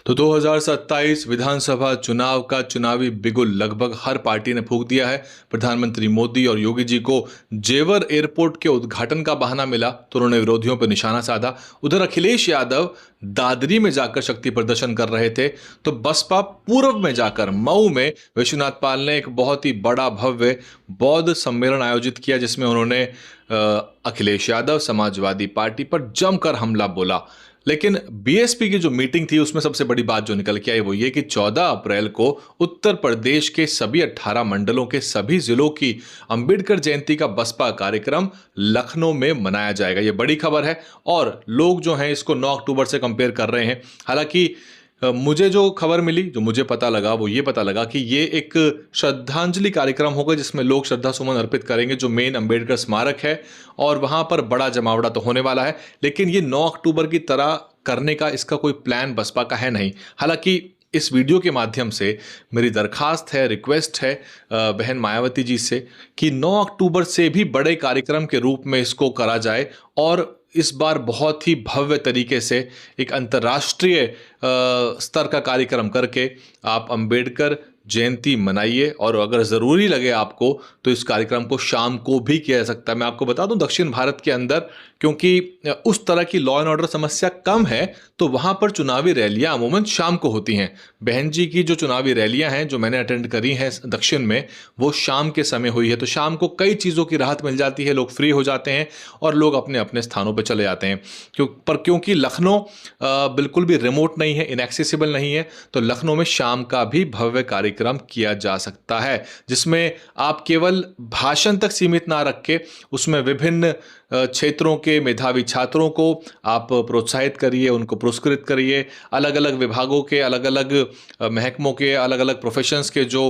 तो 2027 विधानसभा चुनाव का चुनावी बिगुल लगभग हर पार्टी ने फूंक दिया है। प्रधानमंत्री मोदी और योगी जी को जेवर एयरपोर्ट के उद्घाटन का बहाना मिला तो उन्होंने विरोधियों पर निशाना साधा। उधर अखिलेश यादव दादरी में जाकर शक्ति प्रदर्शन कर रहे थे, तो बसपा पूर्व में जाकर मऊ में विश्वनाथ पाल ने एक बहुत ही बड़ा भव्य बौद्ध सम्मेलन आयोजित किया, जिसमें उन्होंने अखिलेश यादव समाजवादी पार्टी पर जमकर हमला बोला। लेकिन बीएसपी की जो मीटिंग थी उसमें सबसे बड़ी बात जो निकल के आई वो ये कि 14 अप्रैल को उत्तर प्रदेश के सभी 18 मंडलों के सभी जिलों की अंबेडकर जयंती का बसपा कार्यक्रम लखनऊ में मनाया जाएगा। ये बड़ी खबर है और लोग जो हैं इसको 9 अक्टूबर से कंपेयर कर रहे हैं। हालांकि मुझे जो खबर मिली, जो मुझे पता लगा वो ये पता लगा कि ये एक श्रद्धांजलि कार्यक्रम होगा जिसमें लोग श्रद्धा सुमन अर्पित करेंगे जो मेन अंबेडकर स्मारक है, और वहां पर बड़ा जमावड़ा तो होने वाला है। लेकिन ये 9 अक्टूबर की तरह करने का इसका कोई प्लान बसपा का है नहीं। हालांकि इस वीडियो के माध्यम से मेरी दरखास्त है, रिक्वेस्ट है बहन मायावती जी से कि 9 अक्टूबर से भी बड़े कार्यक्रम के रूप में इसको करा जाए और इस बार बहुत ही भव्य तरीके से एक अंतर्राष्ट्रीय स्तर का कार्यक्रम करके आप अंबेडकर जयंती मनाइए। और अगर ज़रूरी लगे आपको तो इस कार्यक्रम को शाम को भी किया जा सकता है। मैं आपको बता दूं, दक्षिण भारत के अंदर क्योंकि उस तरह की लॉ एंड ऑर्डर समस्या कम है तो वहाँ पर चुनावी रैलियाँ अमूमन शाम को होती हैं। बहन जी की जो चुनावी रैलियाँ हैं जो मैंने अटेंड करी हैं दक्षिण में, वो शाम के समय हुई है, तो शाम को कई चीज़ों की राहत मिल जाती है, लोग फ्री हो जाते हैं और लोग अपने अपने स्थानों पर चले जाते हैं। क्योंकि लखनऊ बिल्कुल भी रिमोट नहीं है, इनएक्सेसिबल नहीं है, तो लखनऊ में शाम का भी भव्य कार्यक्रम किया जा सकता है जिसमें आप केवल भाषण तक सीमित ना रख के उसमें विभिन्न क्षेत्रों के मेधावी छात्रों को आप प्रोत्साहित करिए, उनको पुरस्कृत करिए। अलग अलग विभागों के, अलग अलग महकमों के, अलग अलग प्रोफेशंस के जो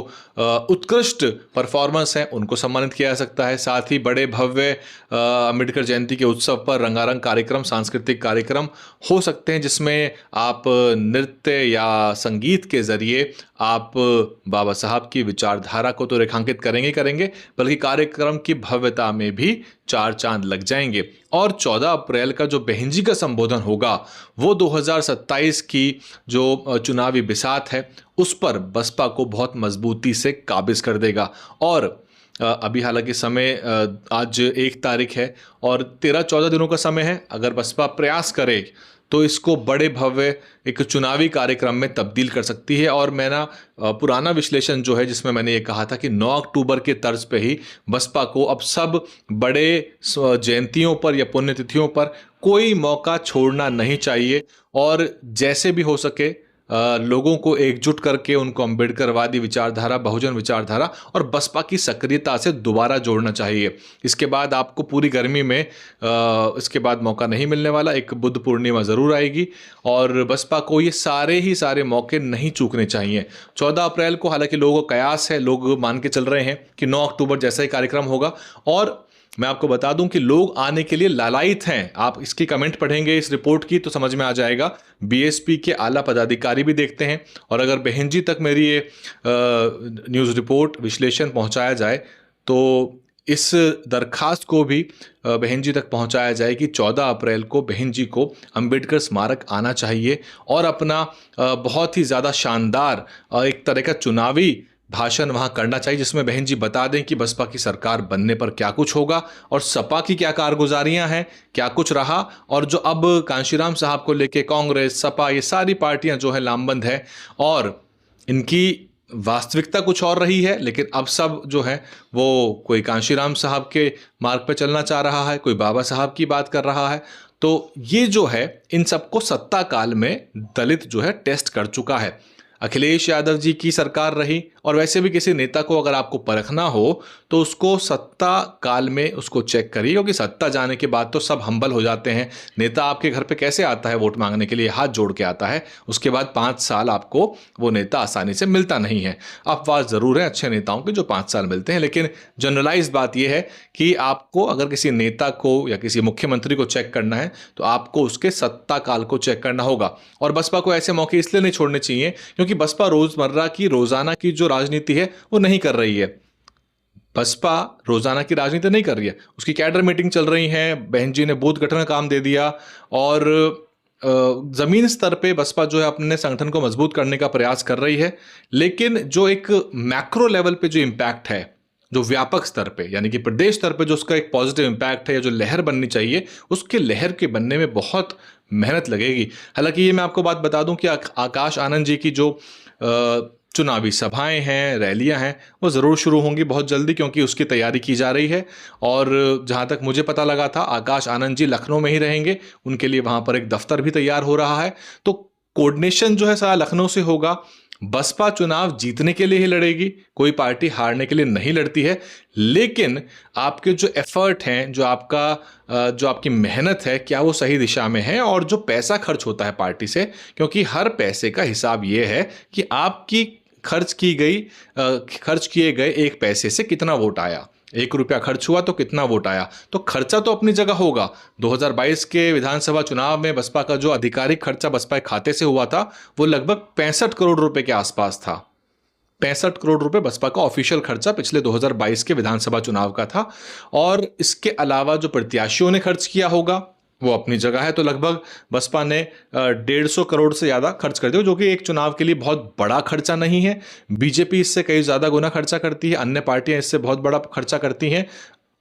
उत्कृष्ट परफॉर्मेंस हैं उनको सम्मानित किया जा सकता है। साथ ही बड़े भव्य अम्बेडकर जयंती के उत्सव पर रंगारंग कार्यक्रम, सांस्कृतिक कार्यक्रम हो सकते हैं जिसमें आप नृत्य या संगीत के जरिए आप बाबा साहब की विचारधारा को तो रेखांकित करेंगे, बल्कि कार्यक्रम की भव्यता में भी 4 चांद लग जाएंगे। और 14 अप्रैल का जो बहन जी का संबोधन होगा वो 2027 की जो चुनावी बिसात है उस पर बसपा को बहुत मजबूती से काबिज कर देगा। और अभी हालांकि समय आज 1 तारीख है और 13-14 दिनों का समय है। अगर बसपा प्रयास करे तो इसको बड़े भव्य एक चुनावी कार्यक्रम में तब्दील कर सकती है। और मेरा पुराना विश्लेषण जो है जिसमें मैंने ये कहा था कि 9 अक्टूबर के तर्ज पे ही बसपा को अब सब बड़े जयंतियों पर या पुण्यतिथियों पर कोई मौका छोड़ना नहीं चाहिए और जैसे भी हो सके लोगों को एकजुट करके उनको अंबेडकरवादी विचारधारा, बहुजन विचारधारा और बसपा की सक्रियता से दोबारा जोड़ना चाहिए। इसके बाद आपको पूरी गर्मी में इसके बाद मौका नहीं मिलने वाला। एक बुद्ध पूर्णिमा ज़रूर आएगी और बसपा को ये सारे मौके नहीं चूकने चाहिए। 14 अप्रैल को हालांकि लोगों का कयास है, लोग मान के चल रहे हैं कि 9 अक्टूबर जैसा ही कार्यक्रम होगा। और मैं आपको बता दूं कि लोग आने के लिए लालायित हैं। आप इसकी कमेंट पढ़ेंगे इस रिपोर्ट की तो समझ में आ जाएगा। बीएसपी के आला पदाधिकारी भी देखते हैं और अगर बहन जी तक मेरी ये न्यूज़ रिपोर्ट विश्लेषण पहुंचाया जाए तो इस दरखास्त को भी बहन जी तक पहुंचाया जाए कि 14 अप्रैल को बहन जी को अंबेडकर स्मारक आना चाहिए और अपना बहुत ही ज़्यादा शानदार एक तरह का चुनावी भाषण वहां करना चाहिए जिसमें बहन जी बता दें कि बसपा की सरकार बनने पर क्या कुछ होगा और सपा की क्या कारगुजारियां हैं, क्या कुछ रहा, और जो अब कांशीराम साहब को लेके कांग्रेस, सपा, ये सारी पार्टियां जो है लामबंद है और इनकी वास्तविकता कुछ और रही है। लेकिन अब सब जो है वो कोई कांशीराम साहब के मार्ग पर चलना चाह रहा है, कोई बाबा साहब की बात कर रहा है। तो ये जो है इन सबको सत्ता काल में दलित जो है टेस्ट कर चुका है। अखिलेश यादव जी की सरकार रही और वैसे भी किसी नेता को अगर आपको परखना हो तो उसको सत्ता काल में उसको चेक करिए, क्योंकि सत्ता जाने के बाद तो सब हम्बल हो जाते हैं। नेता आपके घर पे कैसे आता है वोट मांगने के लिए, हाथ जोड़ के आता है, उसके बाद 5 साल आपको वो नेता आसानी से मिलता नहीं है। अपवाद ज़रूर है अच्छे नेताओं के जो 5 साल मिलते हैं, लेकिन जनरलाइज बात यह है कि आपको अगर किसी नेता को या किसी मुख्यमंत्री को चेक करना है तो आपको उसके सत्ता काल को चेक करना होगा। और बसपा को ऐसे मौके इसलिए नहीं छोड़ने चाहिए क्योंकि बसपा रोजमर्रा की रोजाना की जो राजनीति है वो नहीं कर रही है। बसपा रोजाना की राजनीति नहीं कर रही है, उसकी कैडर मीटिंग चल रही है। बहन जी ने बूथ गठन का काम दे दिया और जमीन स्तर पे बसपा जो है अपने संगठन को मजबूत करने का प्रयास कर रही है, लेकिन जो एक मैक्रो लेवल पे जो इम्पैक्ट है, जो व्यापक स्तर पे यानी कि प्रदेश स्तर पे जो उसका एक पॉजिटिव इम्पैक्ट है या जो लहर बननी चाहिए, उसके लहर के बनने में बहुत मेहनत लगेगी। हालांकि ये मैं आपको बात बता दूं कि आकाश आनंद जी की जो चुनावी सभाएं हैं, रैलियां हैं, वो ज़रूर शुरू होंगी बहुत जल्दी, क्योंकि उसकी तैयारी की जा रही है। और जहां तक मुझे पता लगा था, आकाश आनंद जी लखनऊ में ही रहेंगे, उनके लिए वहां पर एक दफ्तर भी तैयार हो रहा है। तो कोऑर्डिनेशन जो है सारा लखनऊ से होगा। बसपा चुनाव जीतने के लिए ही लड़ेगी, कोई पार्टी हारने के लिए नहीं लड़ती है। लेकिन आपके जो एफर्ट हैं, जो आपकी मेहनत है, क्या वो सही दिशा में है, और जो पैसा खर्च होता है पार्टी से, क्योंकि हर पैसे का हिसाब ये है कि आपकी खर्च किए गए एक पैसे से कितना वोट आया। 1 रुपया खर्च हुआ तो कितना वोट आया। तो खर्चा तो अपनी जगह होगा। 2022 के विधानसभा चुनाव में बसपा का जो आधिकारिक खर्चा बसपा के खाते से हुआ था, वो लगभग 65 करोड़ रुपए के आसपास था। 65 करोड़ रुपए बसपा का ऑफिशियल खर्चा पिछले 2022 के विधानसभा चुनाव का था। और इसके अलावा जो प्रत्याशियों ने खर्च किया होगा वो अपनी जगह है। तो लगभग बसपा ने 150 करोड़ से ज़्यादा खर्च कर दिया, जो कि एक चुनाव के लिए बहुत बड़ा खर्चा नहीं है। बीजेपी इससे कई ज़्यादा गुना खर्चा करती है, अन्य पार्टियां इससे बहुत बड़ा खर्चा करती हैं,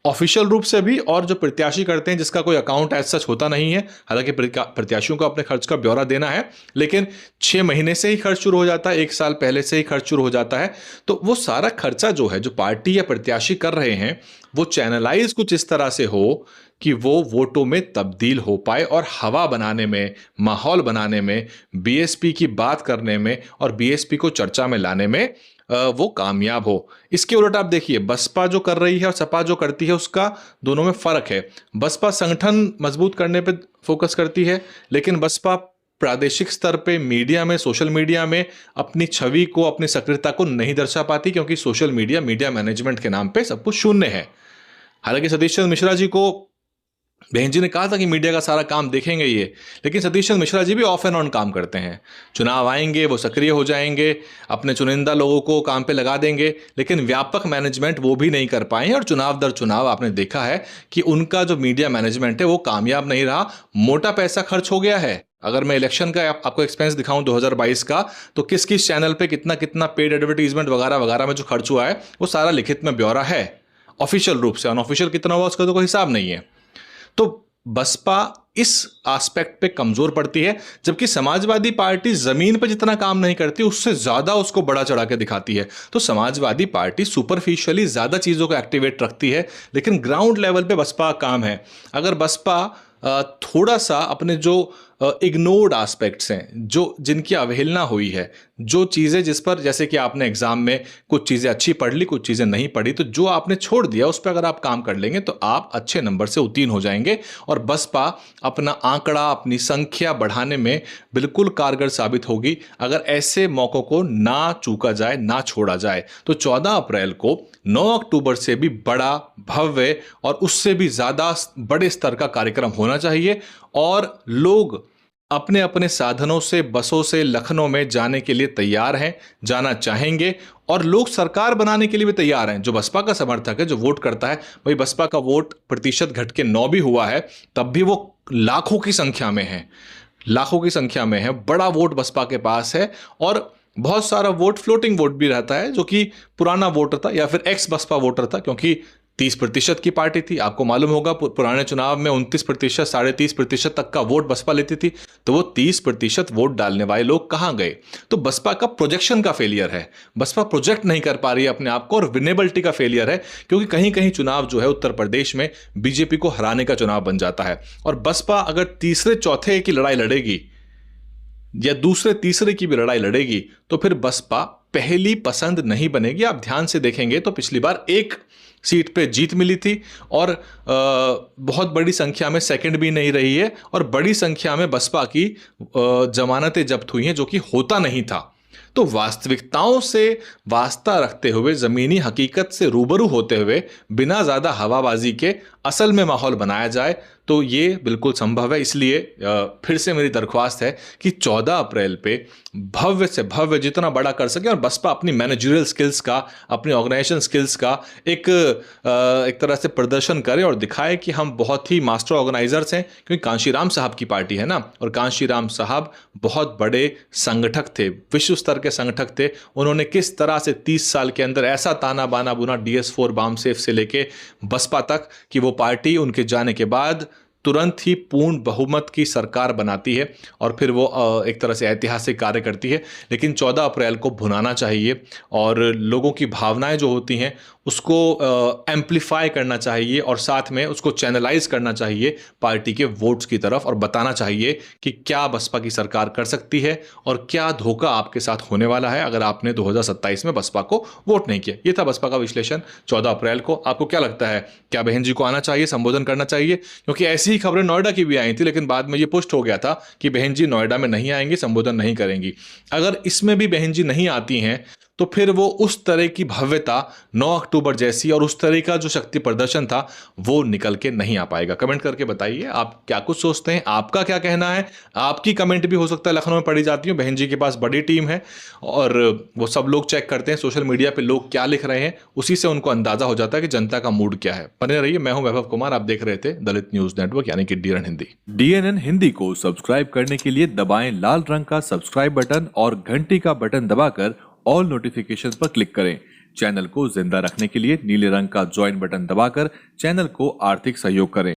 ऑफिशियल रूप से भी, और जो प्रत्याशी करते हैं जिसका कोई अकाउंट एज सच होता नहीं है। हालांकि प्रत्याशियों को अपने खर्च का ब्यौरा देना है, लेकिन 6 महीने से ही खर्च शुरू हो जाता है, 1 साल पहले से ही खर्च शुरू हो जाता है। तो वो सारा खर्चा जो है, जो पार्टी या प्रत्याशी कर रहे हैं, वो चैनलाइज कुछ इस तरह से हो कि वो वोटों में तब्दील हो पाए और हवा बनाने में, माहौल बनाने में, बीएसपी की बात करने में और बीएसपी को चर्चा में लाने में वो कामयाब हो। इसके उलट आप देखिए, बसपा जो कर रही है और सपा जो करती है, उसका दोनों में फर्क है। बसपा संगठन मजबूत करने पे फोकस करती है, लेकिन बसपा प्रादेशिक स्तर पे मीडिया में, सोशल मीडिया में अपनी छवि को, अपनी सक्रियता को नहीं दर्शा पाती, क्योंकि सोशल मीडिया मैनेजमेंट के नाम पे सब कुछ शून्य है। हालांकि सतीश चंद्र मिश्रा जी को बहन जी ने कहा था कि मीडिया का सारा काम देखेंगे ये, लेकिन सतीश चंद्र मिश्रा जी भी ऑफ एंड ऑन काम करते हैं। चुनाव आएंगे, वो सक्रिय हो जाएंगे, अपने चुनिंदा लोगों को काम पे लगा देंगे, लेकिन व्यापक मैनेजमेंट वो भी नहीं कर पाए। और चुनाव दर चुनाव आपने देखा है कि उनका जो मीडिया मैनेजमेंट है वो कामयाब नहीं रहा। मोटा पैसा खर्च हो गया है। अगर मैं इलेक्शन का आपको एक्सपेंस दिखाऊं 2022 का, तो किस किस चैनल पे कितना कितना पेड एडवर्टीजमेंट वगैरह वगैरह में जो खर्च हुआ है, वो सारा लिखित में ब्यौरा है, ऑफिशियल रूप से। अनऑफिशियल कितना हुआ उसका तो कोई हिसाब नहीं है। तो बसपा इस एस्पेक्ट पे कमजोर पड़ती है, जबकि समाजवादी पार्टी जमीन पे जितना काम नहीं करती, उससे ज्यादा उसको बड़ा चढ़ा के दिखाती है। तो समाजवादी पार्टी सुपरफिशियली ज्यादा चीजों को एक्टिवेट रखती है, लेकिन ग्राउंड लेवल पे बसपा का काम है। अगर बसपा थोड़ा सा अपने जो इग्नोर्ड एस्पेक्ट्स हैं, जो जिनकी अवहेलना हुई है, जो चीज़ें जिस पर, जैसे कि आपने एग्जाम में कुछ चीज़ें अच्छी पढ़ ली, कुछ चीज़ें नहीं पढ़ी, तो जो आपने छोड़ दिया उस पर अगर आप काम कर लेंगे तो आप अच्छे नंबर से उत्तीर्ण हो जाएंगे। और बसपा अपना आंकड़ा, अपनी संख्या बढ़ाने में बिल्कुल कारगर साबित होगी अगर ऐसे मौक़ों को ना चूका जाए, ना छोड़ा जाए। तो 14 अप्रैल को 9 अक्टूबर से भी बड़ा, भव्य और उससे भी ज़्यादा बड़े स्तर का कार्यक्रम होना चाहिए, और लोग अपने अपने साधनों से, बसों से लखनऊ में जाने के लिए तैयार हैं, जाना चाहेंगे। और लोग सरकार बनाने के लिए भी तैयार हैं। जो बसपा का समर्थक है, जो वोट करता है, भाई बसपा का वोट प्रतिशत घट के 9 भी हुआ है, तब भी वो लाखों की संख्या में है, लाखों की संख्या में है। बड़ा वोट बसपा के पास है, और बहुत सारा वोट फ्लोटिंग वोट भी रहता है, जो कि पुराना वोटर था या फिर एक्स बसपा वोटर था, क्योंकि 30% की पार्टी थी। आपको मालूम होगा पुराने चुनाव में 29%, 33% तक का वोट बसपा लेती थी। तो वो 30% वोट डालने वाले लोग कहां गए? तो बसपा का प्रोजेक्शन का फेलियर है। बसपा प्रोजेक्ट नहीं कर पा रही है अपने आप को, और विनेबिलिटी का फेलियर है, क्योंकि कहीं कहीं चुनाव जो है उत्तर प्रदेश में बीजेपी को हराने का चुनाव बन जाता है। और बसपा अगर तीसरे चौथे की लड़ाई लड़ेगी या दूसरे तीसरे की भी लड़ाई लड़ेगी, तो फिर बसपा पहली पसंद नहीं बनेगी। आप ध्यान से देखेंगे तो पिछली बार 1 सीट पे जीत मिली थी, और बहुत बड़ी संख्या में सेकंड भी नहीं रही है, और बड़ी संख्या में बसपा की जमानतें जब्त हुई हैं, जो कि होता नहीं था। तो वास्तविकताओं से वास्ता रखते हुए, जमीनी हकीकत से रूबरू होते हुए, बिना ज्यादा हवाबाजी के असल में माहौल बनाया जाए, तो ये बिल्कुल संभव है। इसलिए फिर से मेरी दरख्वास्त है कि 14 अप्रैल पे भव्य से भव्य जितना बड़ा कर सके, और बसपा अपनी मैनेजरियल स्किल्स का, अपनी ऑर्गेनाइजेशन स्किल्स का एक तरह से प्रदर्शन करे और दिखाए कि हम बहुत ही मास्टर ऑर्गेनाइजर्स हैं। क्योंकि कांशीराम साहब की पार्टी है ना, और कांशीराम साहब बहुत बड़े संगठक थे, विश्व स्तर के संगठक थे। उन्होंने किस तरह से 30 साल के अंदर ऐसा ताना बाना बुना DS4 बामसेफ से लेके बसपा तक कि वो पार्टी उनके जाने के बाद तुरंत ही पूर्ण बहुमत की सरकार बनाती है और फिर वो एक तरह से ऐतिहासिक कार्य करती है। लेकिन 14 अप्रैल को भुनाना चाहिए और लोगों की भावनाएं जो होती हैं उसको एम्पलीफाई करना चाहिए और साथ में उसको चैनलाइज करना चाहिए पार्टी के वोट्स की तरफ, और बताना चाहिए कि क्या बसपा की सरकार कर सकती है और क्या धोखा आपके साथ होने वाला है अगर आपने 2027 में बसपा को वोट नहीं किया। ये था बसपा का विश्लेषण 14 अप्रैल को। आपको क्या लगता है, क्या बहन जी को आना चाहिए, संबोधन करना चाहिए? क्योंकि ऐसी ही खबरें नोएडा की भी आई थी, लेकिन बाद में ये पुष्ट हो गया था कि बहन जी नोएडा में नहीं आएंगी, संबोधन नहीं करेंगी। अगर इसमें भी बहन जी नहीं आती हैं तो फिर वो उस तरह की भव्यता 9 अक्टूबर जैसी और उस तरह का जो शक्ति प्रदर्शन था वो निकल के नहीं आ पाएगा। कमेंट करके बताइए आप क्या कुछ सोचते हैं, आपका क्या कहना है। आपकी कमेंट भी हो सकता है लखनऊ में पढ़ी जाती हूँ। बहन जी के पास बड़ी टीम है और वो सब लोग चेक करते हैं सोशल मीडिया पे लोग क्या लिख रहे हैं, उसी से उनको अंदाजा हो जाता है कि जनता का मूड क्या है। बने रहिए, मैं हूं वैभव कुमार, आप देख रहे थे दलित न्यूज नेटवर्क यानी कि DNN हिंदी। DNN हिंदी को सब्सक्राइब करने के लिए दबाएं लाल रंग का सब्सक्राइब बटन और घंटी का बटन दबाकर ऑल नोटिफिकेशंस पर क्लिक करें। चैनल को जिंदा रखने के लिए नीले रंग का ज्वाइन बटन दबाकर चैनल को आर्थिक सहयोग करें।